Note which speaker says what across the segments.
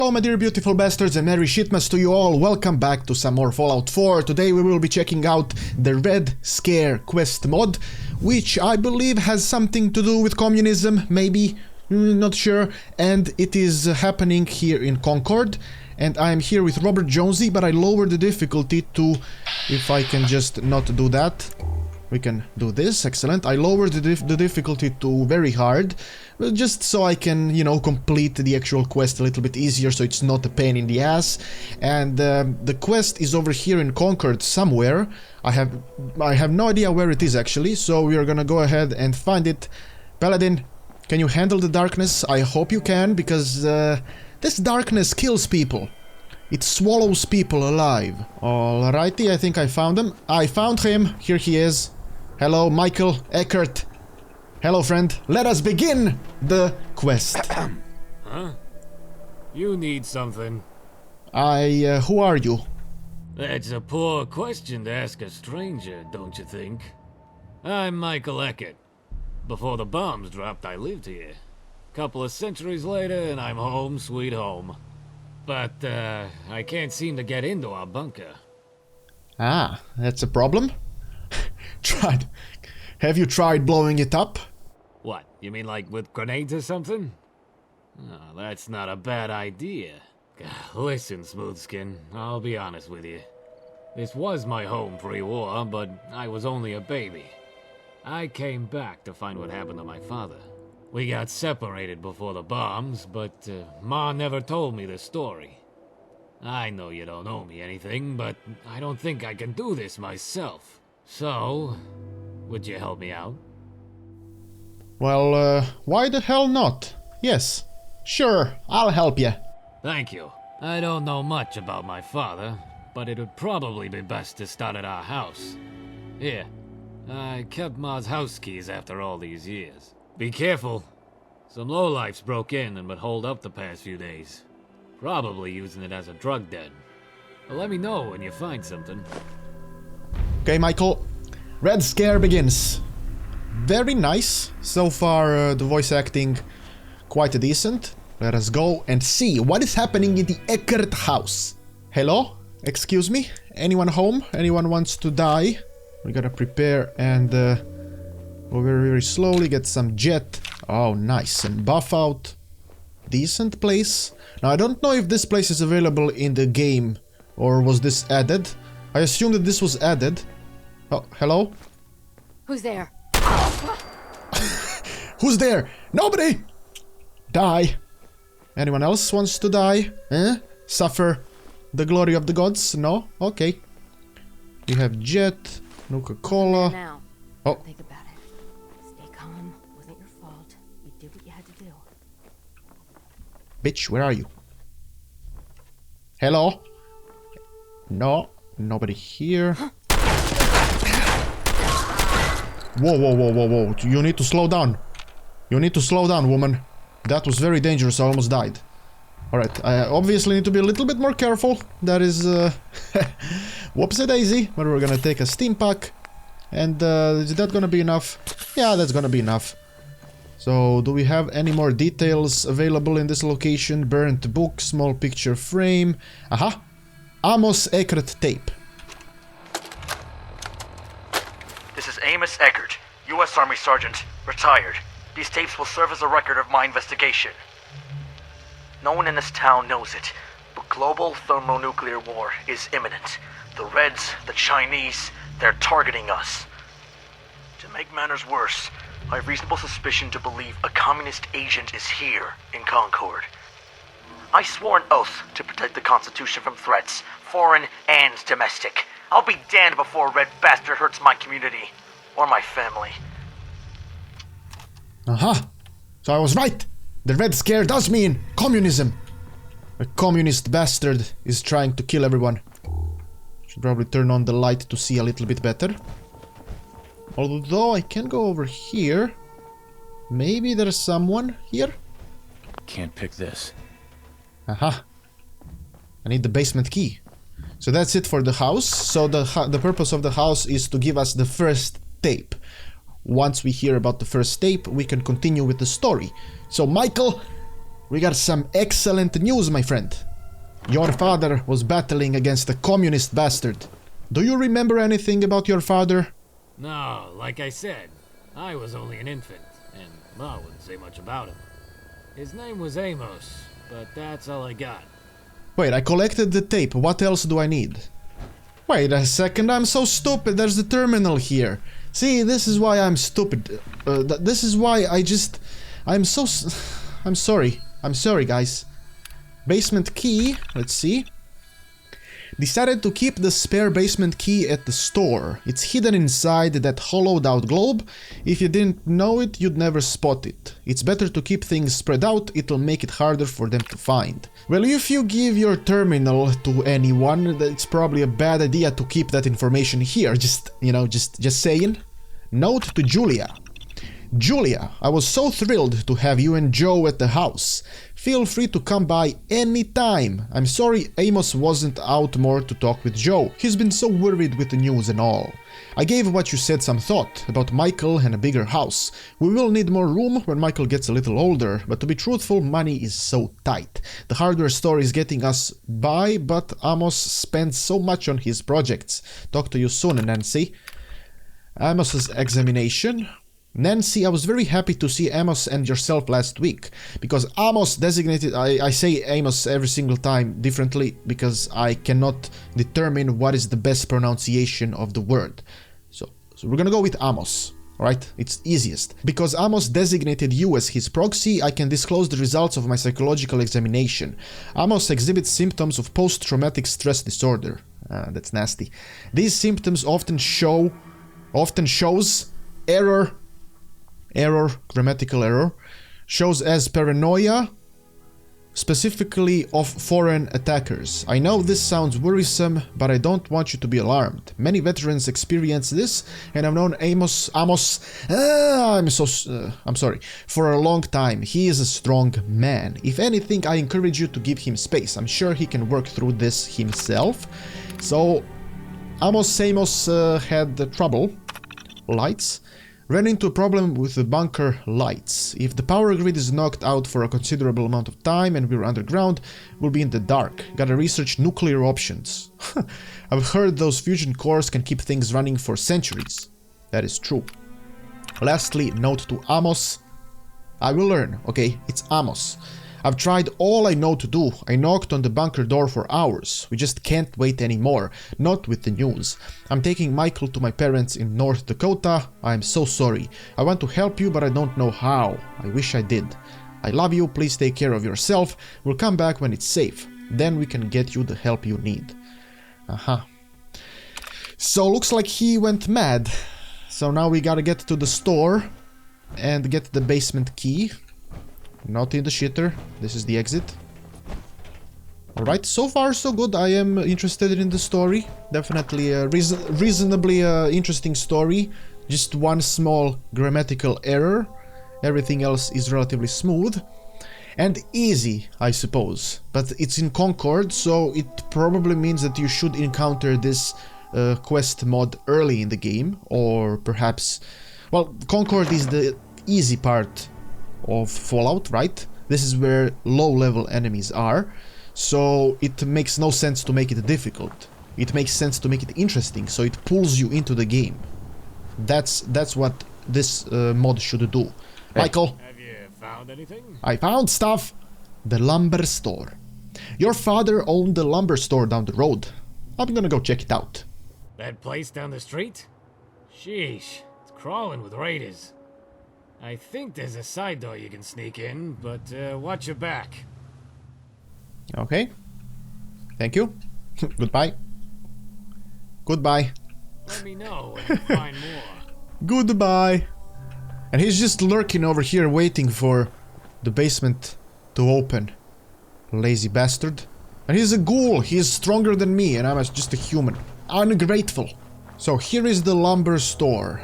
Speaker 1: Hello my dear beautiful bastards and merry shitmas to you all, welcome back to some more Fallout 4. Today we will be checking out the Red Scare quest mod, which I believe has something to do with communism, maybe, not sure, and it is happening here in Concord. And I'm here with Robert Jonesy, but I lowered the difficulty to, if I can just not do that, we can do this, excellent. I lowered the difficulty to very hard, just so I can, you know, complete the actual quest a little bit easier, so it's not a pain in the ass. And the quest is over here in Concord somewhere. I have no idea where it is actually, so we are gonna go ahead and find it. Paladin, can you handle the darkness? I hope you can, because this darkness kills people. It swallows people alive. Alrighty, I think I found him. I found him. Here he is. Hello, Michael Eckert. Hello, friend. Let us begin the quest.
Speaker 2: Huh? You need something.
Speaker 1: Who are you?
Speaker 2: That's a poor question to ask a stranger, don't you think? I'm Michael Eckert. Before the bombs dropped, I lived here. Couple of centuries later, and I'm home sweet home. But, I can't seem to get into our bunker.
Speaker 1: Ah, that's a problem? Have you tried blowing it up?
Speaker 2: What, you mean like with grenades or something? Oh, that's not a bad idea. Listen, Smoothskin, I'll be honest with you. This was my home pre-war, but I was only a baby. I came back to find what happened to my father. We got separated before the bombs, but Ma never told me the story. I know you don't owe me anything, but I don't think I can do this myself. So, would you help me out?
Speaker 1: Well, why the hell not? Yes, sure, I'll help you.
Speaker 2: Thank you. I don't know much about my father, but it would probably be best to start at our house. Here, I kept Ma's house keys after all these years. Be careful. Some lowlifes broke in and would hold up the past few days. Probably using it as a drug den. But let me know when you find something.
Speaker 1: Okay, Michael. Red Scare begins. Very nice. So far, the voice acting quite decent. Let us go and see what is happening in the Eckert house. Hello? Excuse me? Anyone home? Anyone wants to die? We gotta prepare and go very, very slowly. Get some jet. Oh, nice. And buff out. Decent place. Now, I don't know if this place is available in the game or was this added. I assume that this was added. Oh, hello?
Speaker 3: Who's there?
Speaker 1: Who's there? Nobody! Die. Anyone else wants to die? Eh? Suffer the glory of the gods? No? Okay. You have jet, Nuka-Cola.
Speaker 3: Now,
Speaker 1: Oh.
Speaker 3: think about it. Stay calm. Wasn't your fault. You did what you had to do.
Speaker 1: Bitch, where are you? Hello? No, nobody here. Whoa, whoa, whoa, whoa, whoa. You need to slow down. You need to slow down, woman. That was very dangerous. I almost died. Alright, I obviously need to be a little bit more careful. That is, whoopsie-daisy. But we're gonna take a steam pack. And, is that gonna be enough? Yeah, that's gonna be enough. So, do we have any more details available in this location? Burnt book, small picture frame. Aha! Amos Eckert tape.
Speaker 4: This is Amos Eckert, U.S. Army Sergeant, retired. These tapes will serve as a record of my investigation. No one in this town knows it, but global thermonuclear war is imminent. The Reds, the Chinese, they're targeting us. To make matters worse, I have reasonable suspicion to believe a communist agent is here in Concord. I swore an oath to protect the Constitution from threats, foreign and domestic. I'll be damned before a red bastard hurts my community, or my family.
Speaker 1: Aha! So I was right! The Red Scare does mean communism! A communist bastard is trying to kill everyone. Should probably turn on the light to see a little bit better. Although I can go over here. Maybe there's someone here?
Speaker 5: Can't pick this.
Speaker 1: Aha! I need the basement key. So that's it for the house. So the purpose of the house is to give us the first tape. Once we hear about the first tape, we can continue with the story. So Michael, We got some excellent news, my friend. Your father was battling against a communist bastard. Do you remember anything about your father?
Speaker 2: No, like I said, I was only an infant, and I wouldn't say much about him. His name was Amos, but that's all I got.
Speaker 1: Wait, I collected the tape. What else do I need? Wait a second, I'm so stupid. There's the terminal here. See, this is why I'm stupid. This is why I'm sorry. I'm sorry, guys. Basement key, let's see. Decided to keep the spare basement key at the store. It's hidden inside that hollowed out globe. If you didn't know it, you'd never spot it. It's better to keep things spread out, it'll make it harder for them to find. Well, if you give your terminal to anyone, it's probably a bad idea to keep that information here. Just saying. Note to Julia. Julia, I was so thrilled to have you and Joe at the house. Feel free to come by anytime. I'm sorry Amos wasn't out more to talk with Joe. He's been so worried with the news and all. I gave what you said some thought about Michael and a bigger house. We will need more room when Michael gets a little older, but to be truthful, money is so tight. The hardware store is getting us by, but Amos spends so much on his projects. Talk to you soon, Nancy. Amos's examination. Nancy, I was very happy to see Amos and yourself last week, because Amos designated, I say Amos every single time differently, because I cannot determine what is the best pronunciation of the word. So we're gonna go with Amos, alright? It's easiest. Because Amos designated you as his proxy, I can disclose the results of my psychological examination. Amos exhibits symptoms of post-traumatic stress disorder. That's nasty. These symptoms often shows grammatical error, shows as paranoia, specifically of foreign attackers. I know this sounds worrisome, but I don't want you to be alarmed. Many veterans experience this, and I've known Amos, I'm sorry, for a long time. He is a strong man. If anything, I encourage you to give him space. I'm sure he can work through this himself. So, Amos had trouble. Lights. Ran into a problem with the bunker lights. If the power grid is knocked out for a considerable amount of time and we're underground, we'll be in the dark. Gotta research nuclear options. I've heard those fusion cores can keep things running for centuries. That is true. Lastly, note to Amos. I will learn, okay? It's Amos. I've tried all I know to do. I knocked on the bunker door for hours. We just can't wait anymore. Not with the news. I'm taking Michael to my parents in North Dakota. I'm so sorry. I want to help you, but I don't know how. I wish I did. I love you. Please take care of yourself. We'll come back when it's safe. Then we can get you the help you need. So looks like he went mad. So now we gotta get to the store and get the basement key. Not in the shitter. This is the exit. Alright, so far so good. I am interested in the story. Definitely a reasonably interesting story. Just one small grammatical error. Everything else is relatively smooth. And easy, I suppose. But it's in Concord, so it probably means that you should encounter this quest mod early in the game. Or perhaps... Well, Concord is the easy part of Fallout, right? This is where low-level enemies are, so it makes no sense to make it difficult. It makes sense to make it interesting, so it pulls you into the game. That's what this mod should do. Hey. Michael!
Speaker 2: Have you found anything?
Speaker 1: I found stuff! The lumber store. Your father owned the lumber store down the road. I'm gonna go check it out.
Speaker 2: That place down the street? Sheesh, it's crawling with raiders. I think there's a side door you can sneak in, but watch your back.
Speaker 1: Okay. Thank you. Goodbye. Goodbye.
Speaker 2: Let me know when you find more.
Speaker 1: Goodbye. And he's just lurking over here waiting for the basement to open. Lazy bastard. And he's a ghoul. He's stronger than me and I'm just a human. Ungrateful. So here is the lumber store.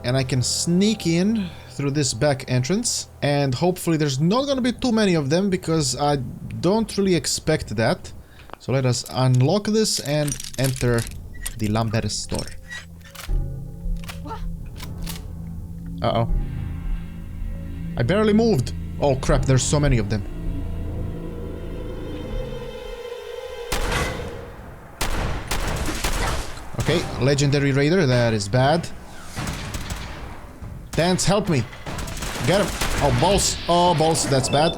Speaker 1: And I can sneak in through this back entrance, and hopefully there's not gonna be too many of them because I don't really expect that. So let us unlock this and enter the lumber store. Uh-oh. I barely moved. Oh crap, there's so many of them. Okay, legendary raider, that is bad. Dance, help me. Get him. Oh, balls. Oh, balls, that's bad.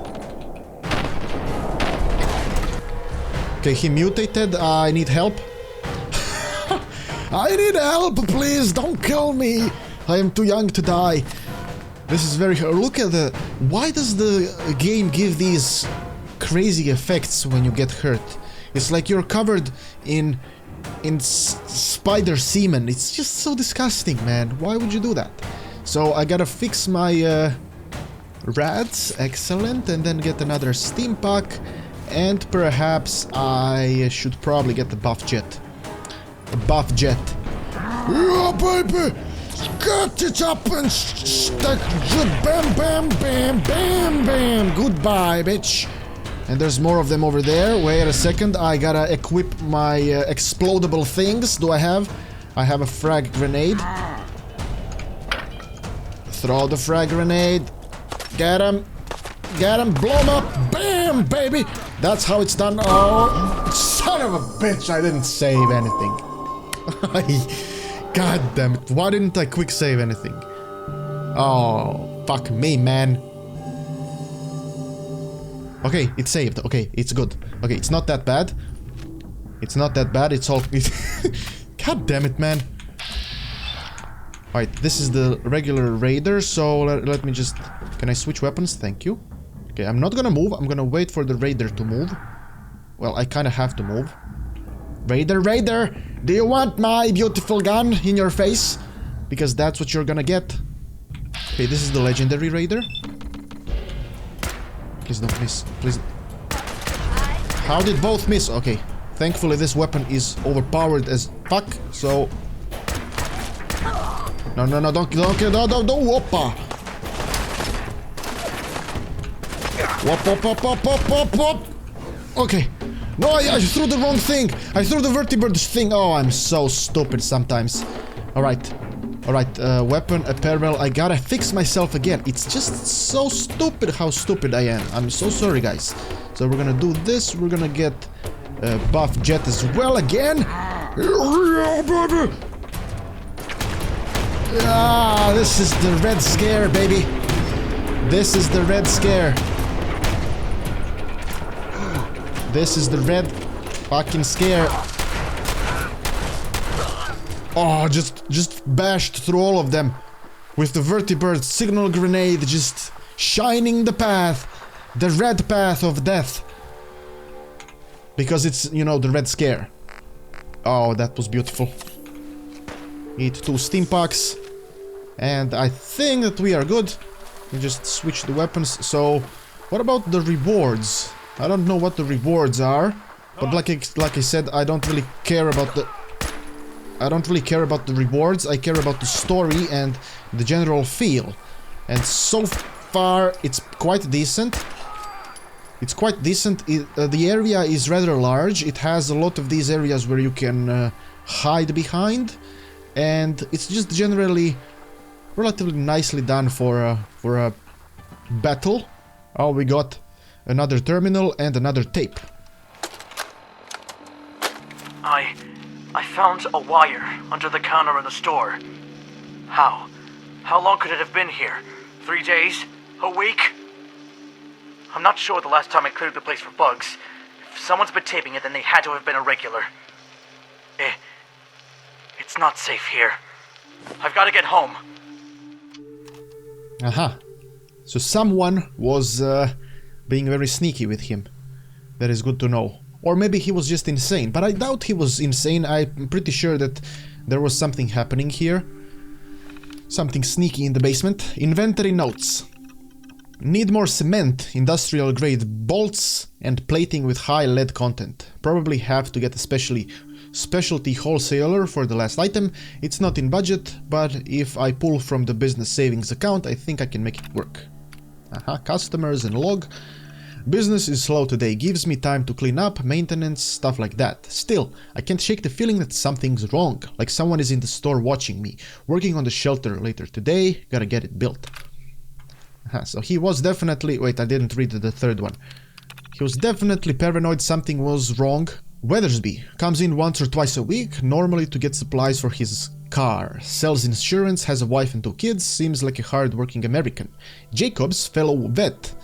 Speaker 1: Okay, he mutated. I need help. I need help, please. Don't kill me. I am too young to die. This is very hard. Look at the... Why does the game give these crazy effects when you get hurt? It's like you're covered in spider semen. It's just so disgusting, man. Why would you do that? So I gotta fix my rats. Excellent. And then get another steam pack. And perhaps I should probably get the buff jet. A buff jet. Yeah, baby! Get it up and stack. Bam, bam, bam, bam, bam. Goodbye, bitch. And there's more of them over there. Wait a second. I gotta equip my explodable things. Do I have? I have a frag grenade. Throw the frag grenade. Get him. Get him. Blow him up. Bam, baby. That's how it's done. Oh, son of a bitch. I didn't save anything. God damn it. Why didn't I quick save anything? Oh, fuck me, man. Okay, it's saved. Okay, it's good. Okay, it's not that bad. It's not that bad. It's all... God damn it, man. Alright, this is the regular raider, so let me just... Can I switch weapons? Thank you. Okay, I'm not gonna move. I'm gonna wait for the raider to move. Well, I kinda have to move. Raider, raider! Do you want my beautiful gun in your face? Because that's what you're gonna get. Okay, this is the legendary raider. Please don't miss. Please. How did both miss? Okay. Thankfully this weapon is overpowered as fuck, so... No, no, no, don't, whoppa! Whoop, whoop, whoop, whoop, whoop, whoop, whoop! Okay. No, I threw the wrong thing! I threw the vertebrate thing! Oh, I'm so stupid sometimes. Alright. Alright, weapon, apparel, I gotta fix myself again. It's just so stupid how stupid I am. I'm so sorry, guys. So we're gonna do this, we're gonna get buff jet as well again. Yeah, baby! Ah, this is the red scare, baby. This is the red scare. This is the red fucking scare. Oh, just bashed through all of them with the vertebrate signal grenade, just shining the path, the red path of death. Because it's, you know, the red scare. Oh, that was beautiful. Eat 2 steam packs. And I think that we are good. We just switch the weapons. So, what about the rewards? I don't know what the rewards are, but like I said, I don't really care about the... I don't really care about the rewards, I care about the story and the general feel. And so far, it's quite decent. It's quite decent. The area is rather large. It has a lot of these areas where you can hide behind. And it's just generally relatively nicely done for a battle. Oh, we got another terminal and another tape.
Speaker 4: I found a wire under the counter in the store. How? How long could it have been here? 3 days? A week? I'm not sure the last time I cleared the place for bugs. If someone's been taping it, then they had to have been a regular. It's not safe here. I've got to get home.
Speaker 1: Aha. So someone was being very sneaky with him. That is good to know. Or maybe he was just insane, but I doubt he was insane. I'm pretty sure that there was something happening here. Something sneaky in the basement. Inventory notes. Need more cement, industrial grade bolts, and plating with high lead content. Probably have to get a specialty wholesaler for the last item. It's not in budget, but if I pull from the business savings account, I think I can make it work. Aha, customers and log. Business is slow today, gives me time to clean up, maintenance, stuff like that. Still, I can't shake the feeling that something's wrong, like someone is in the store watching me. Working on the shelter later today, gotta get it built. So he was definitely... Wait, I didn't read the third one. He was definitely paranoid something was wrong Weathersby comes in once or twice a week, normally to get supplies for his car. Sells insurance, has a wife and 2 kids, seems like a hard-working American. Jacobs, fellow vet,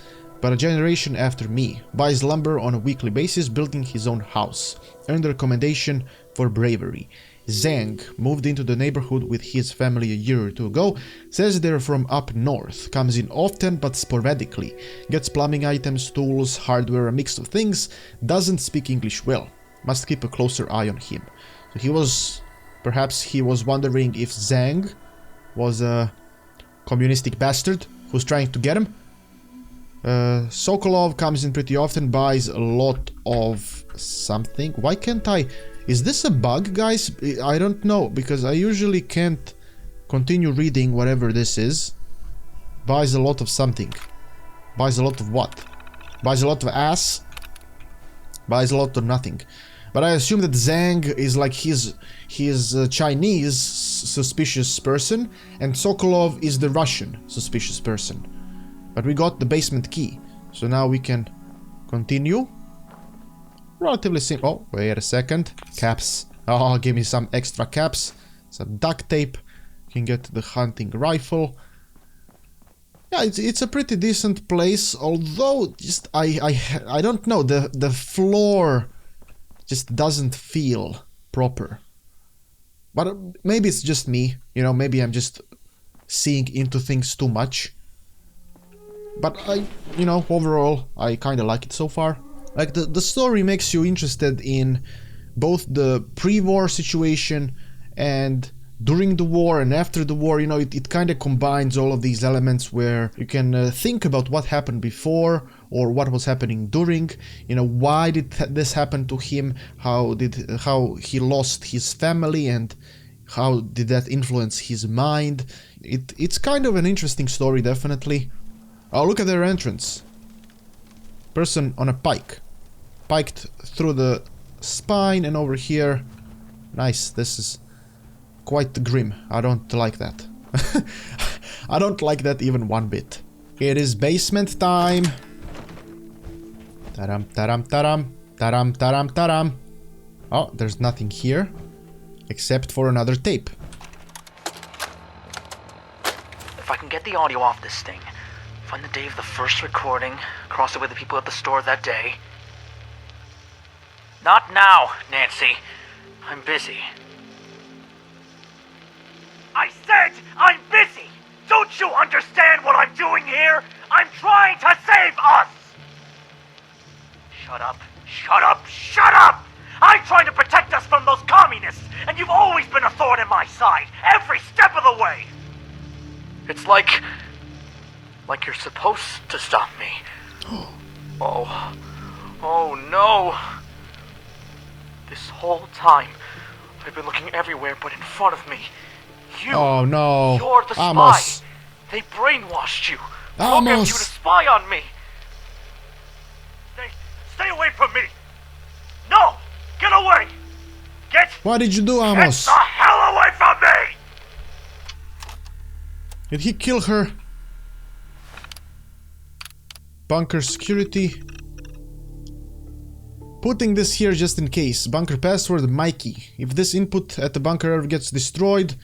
Speaker 1: but a generation after me. Buys lumber on a weekly basis, building his own house. Earned a recommendation for bravery. Zhang moved into the neighborhood with his family a year or 2 ago, says they're from up north, comes in often but sporadically, gets plumbing items, tools, hardware, a mix of things, doesn't speak English well, must keep a closer eye on him. So perhaps he was wondering if Zhang was a communistic bastard who's trying to get him. Sokolov comes in pretty often, buys a lot of something. Why can't I... Is this a bug, guys? I don't know, because I usually can't continue reading whatever this is. Buys a lot of something. Buys a lot of what? Buys a lot of ass? Buys a lot of nothing. But I assume that Zhang is like his Chinese suspicious person, and Sokolov is the Russian suspicious person. But we got the basement key, so now we can continue. Relatively simple. Oh, wait a second. Caps. Oh, give me some extra caps. Some duct tape. Can get the hunting rifle. Yeah, it's a pretty decent place, although just I don't know, the floor just doesn't feel proper. But maybe it's just me, you know, maybe I'm just seeing into things too much. But you know, overall, I kind of like it so far. Like, the story makes you interested in both the pre-war situation and during the war and after the war. You know, it kind of combines all of these elements where you can think about what happened before or what was happening during. You know, why did this happen to him? How he lost his family and how did that influence his mind? It's kind of an interesting story, definitely. Oh, look at their entrance. Person on a pike. Piked through the spine and over here. Nice, this is quite grim. I don't like that. I don't like that even one bit. It is basement time. Taram, taram, taram. Taram, taram, taram. Oh, there's nothing here. Except for another tape.
Speaker 4: If I can get the audio off this thing, find the day of the first recording, cross it with the people at the store that day. Not now, Nancy. I'm busy. I said I'm busy! Don't you understand what I'm doing here? I'm trying to save us! Shut up, shut up, shut up! I'm trying to protect us from those communists, and you've always been a thorn in my side, every step of the way! It's like you're supposed to stop me. Oh no! This whole time, I've been looking everywhere but in front of me. You,
Speaker 1: oh no,
Speaker 4: you're the spy.
Speaker 1: Amos.
Speaker 4: They brainwashed you,
Speaker 1: Amos.
Speaker 4: programmed you to spy on me. Stay away from me. No, get away.
Speaker 1: What did you do, Amos?
Speaker 4: Get the hell away from me.
Speaker 1: Did he kill her? Bunker security. Putting this here just in case. Bunker password Mikey. If this input at the bunker ever gets destroyed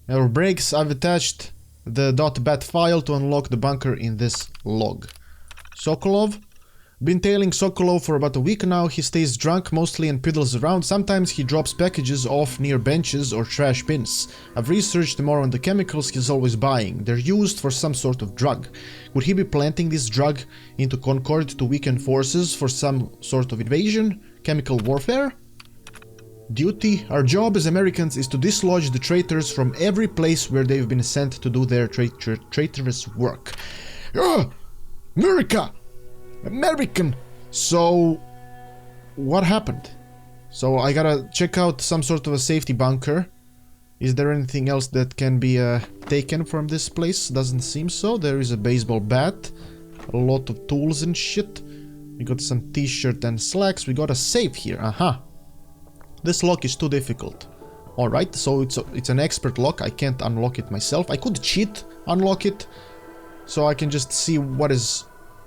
Speaker 1: or breaks, I've attached the .bat file to unlock the bunker in this log. Sokolov. Been tailing Sokolov for about a week now. He stays drunk mostly and piddles around. Sometimes he drops packages off near benches or trash bins. I've researched more on the chemicals he's always buying. They're used for some sort of drug. Would he be planting this drug into Concord to weaken forces for some sort of invasion? Chemical warfare? Duty. Our job as Americans is to dislodge the traitors from every place where they've been sent to do their traitorous work. America! American! So, what happened? So I gotta check out some sort of a safety bunker. Is there anything else that can be taken from this place? Doesn't seem so. There is a baseball bat, a lot of tools and shit. We got some t-shirt and slacks. We got a safe here. Aha. This lock is too difficult. Alright, so it's an expert lock. I can't unlock it myself. I could cheat unlock it, so I can just see what is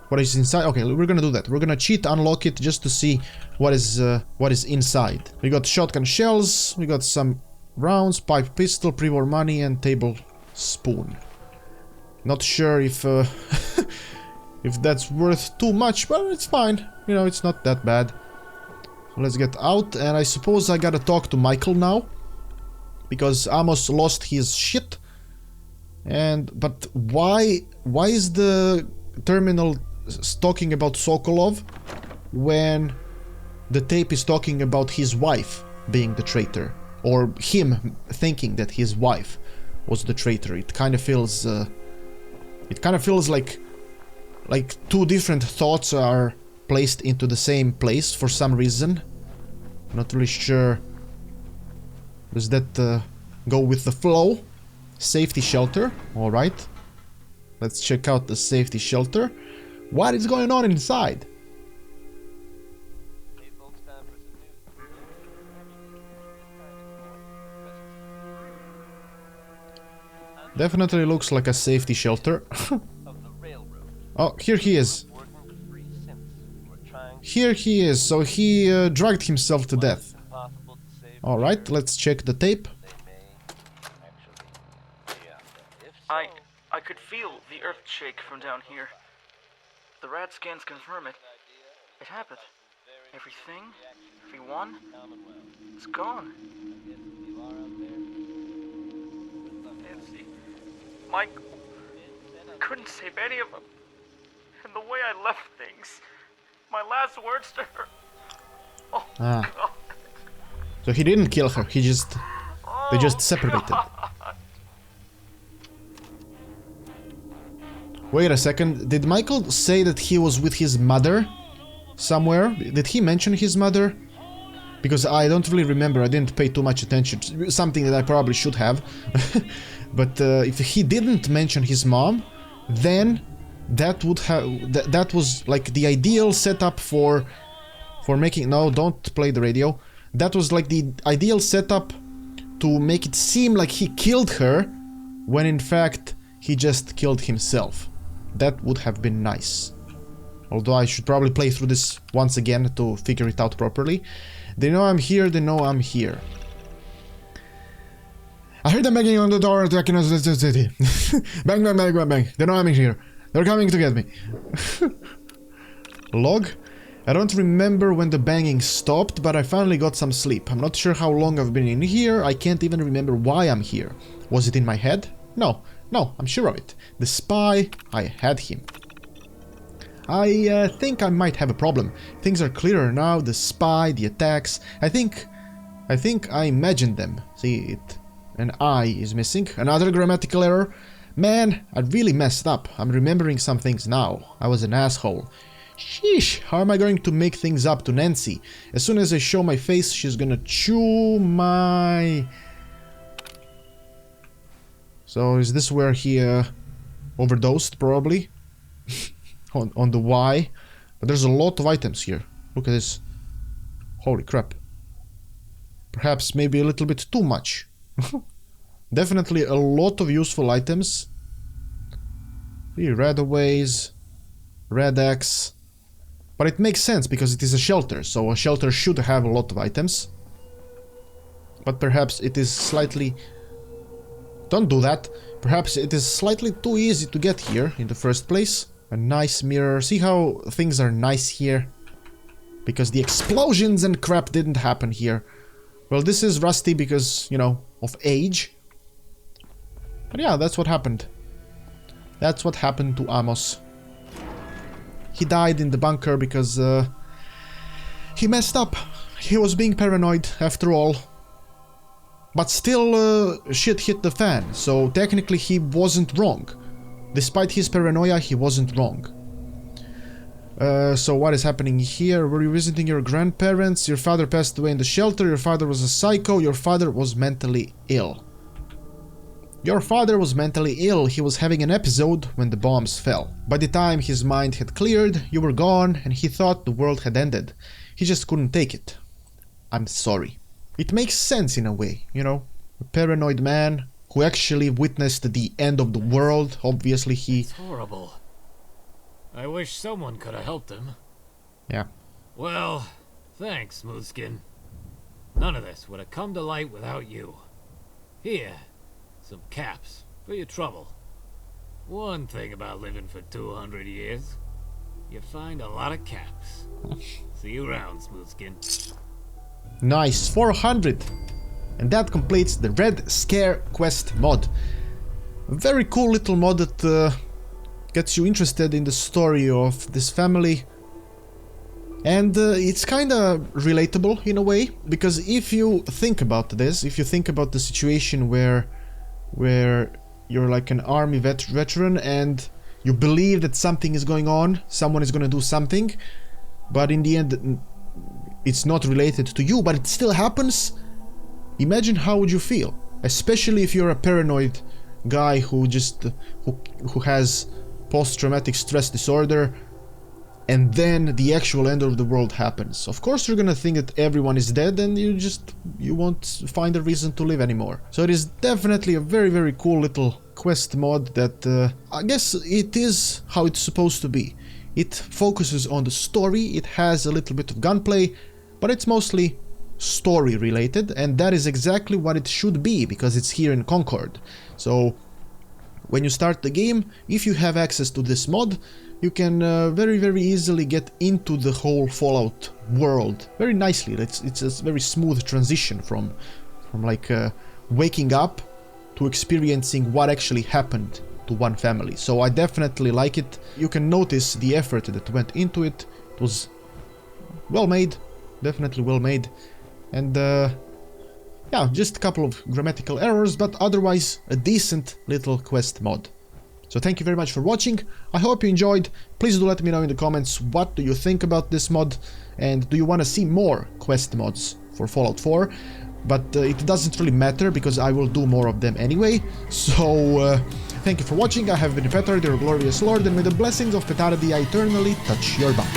Speaker 1: what is inside. Okay, we're gonna do that. We're gonna cheat, unlock it just to see what is inside. We got shotgun shells, we got some rounds, pipe pistol, pre-war money, and table spoon. Not sure if if that's worth too much, but it's fine. You know, it's not that bad. So let's get out, and I suppose I gotta talk to Michael now, because Amos lost his shit. But why is the terminal talking about Sokolov when the tape is talking about his wife being the traitor, or him thinking that his wife was the traitor? It kind of feels like two different thoughts are placed into the same place for some reason. Not really sure. Does that go with the flow? Safety shelter. Alright. Let's check out the safety shelter. What is going on inside? Definitely looks like a safety shelter. Oh, here he is. Here he is. So he dragged himself to death. Alright, let's check the tape.
Speaker 4: I could feel the earth shake from down here. The rad scans confirm it. It happened. Everything, everyone, it's gone. Nancy, Mike, I couldn't save any of them. And the way I left things, my last words to her. Oh, God.
Speaker 1: So he didn't kill her, they just separated.
Speaker 4: God.
Speaker 1: Wait a second, did Michael say that he was with his mother somewhere? Did he mention his mother? Because I don't really remember, I didn't pay too much attention. Something that I probably should have. But if he didn't mention his mom, then that would have... that was like the ideal setup for making... No, don't play the radio. That was like the ideal setup to make it seem like he killed her, when in fact he just killed himself. That would have been nice. Although I should probably play through this once again to figure it out properly. They know I'm here, they know I'm here. I heard them banging on the door attacking us in the city. Bang, bang, bang, bang, bang. They know I'm here. They're coming to get me. Log? I don't remember when the banging stopped, but I finally got some sleep. I'm not sure how long I've been in here. I can't even remember why I'm here. Was it in my head? No. No, I'm sure of it. The spy, I had him. I think I might have a problem. Things are clearer now, the spy, the attacks. I think I imagined them. See, an I is missing. Another grammatical error. Man, I really messed up. I'm remembering some things now. I was an asshole. Sheesh, how am I going to make things up to Nancy? As soon as I show my face, she's gonna chew my... So is this where he overdosed, probably? on the Y? But there's a lot of items here. Look at this. Holy crap. Perhaps maybe a little bit too much. Definitely a lot of useful items. The Radaways, Red Axe. But it makes sense because it is a shelter, so a shelter should have a lot of items. But perhaps it is slightly... Don't do that. Perhaps it is slightly too easy to get here in the first place. A nice mirror. See how things are nice here? Because the explosions and crap didn't happen here. Well, this is rusty because, you know, of age. But yeah, that's what happened. That's what happened to Amos. He died in the bunker because he messed up. He was being paranoid after all. But still, shit hit the fan, so technically he wasn't wrong. Despite his paranoia, he wasn't wrong. So what is happening here? Were you visiting your grandparents? Your father passed away in the shelter. Your father was a psycho. Your father was mentally ill. Your father was mentally ill. He was having an episode when the bombs fell. By the time his mind had cleared, you were gone, and he thought the world had ended. He just couldn't take it. I'm sorry. It makes sense in a way, you know? A paranoid man who actually witnessed the end of the world. Obviously he...
Speaker 2: It's horrible. I wish someone could have helped him.
Speaker 1: Yeah.
Speaker 2: Well, thanks, Smoothskin. None of this would have come to light without you. Here, some caps for your trouble. One thing about living for 200 years, you find a lot of caps. See you around, Smoothskin.
Speaker 1: Nice, 400. And that completes the Red Scare quest mod. A very cool little mod that gets you interested in the story of this family. And it's kinda relatable in a way, because if you think about this, if you think about the situation where you're like an army veteran and you believe that something is going on, someone is gonna do something, but in the end it's not related to you, but it still happens. Imagine how would you feel, especially if you're a paranoid guy who has post-traumatic stress disorder, and then the actual end of the world happens. Of course you're gonna think that everyone is dead and you won't find a reason to live anymore. So it is definitely a very, very cool little quest mod that I guess it is how it's supposed to be. It focuses on the story, it has a little bit of gunplay, but it's mostly story related, and that is exactly what it should be, because it's here in Concord. So when you start the game, if you have access to this mod, you can very, very easily get into the whole Fallout world very nicely. It's a very smooth transition from like waking up to experiencing what actually happened to one family. So I definitely like it. You can notice the effort that went into it. It was well made, definitely well made. And yeah, just a couple of grammatical errors, but otherwise a decent little quest mod. So thank you very much for watching. I hope you enjoyed. Please do let me know in the comments what do you think about this mod, and do you want to see more quest mods for Fallout 4? But it doesn't really matter, because I will do more of them anyway. So thank you for watching. I have been Petard, your glorious lord, and may the blessings of Petard eternally touch your back.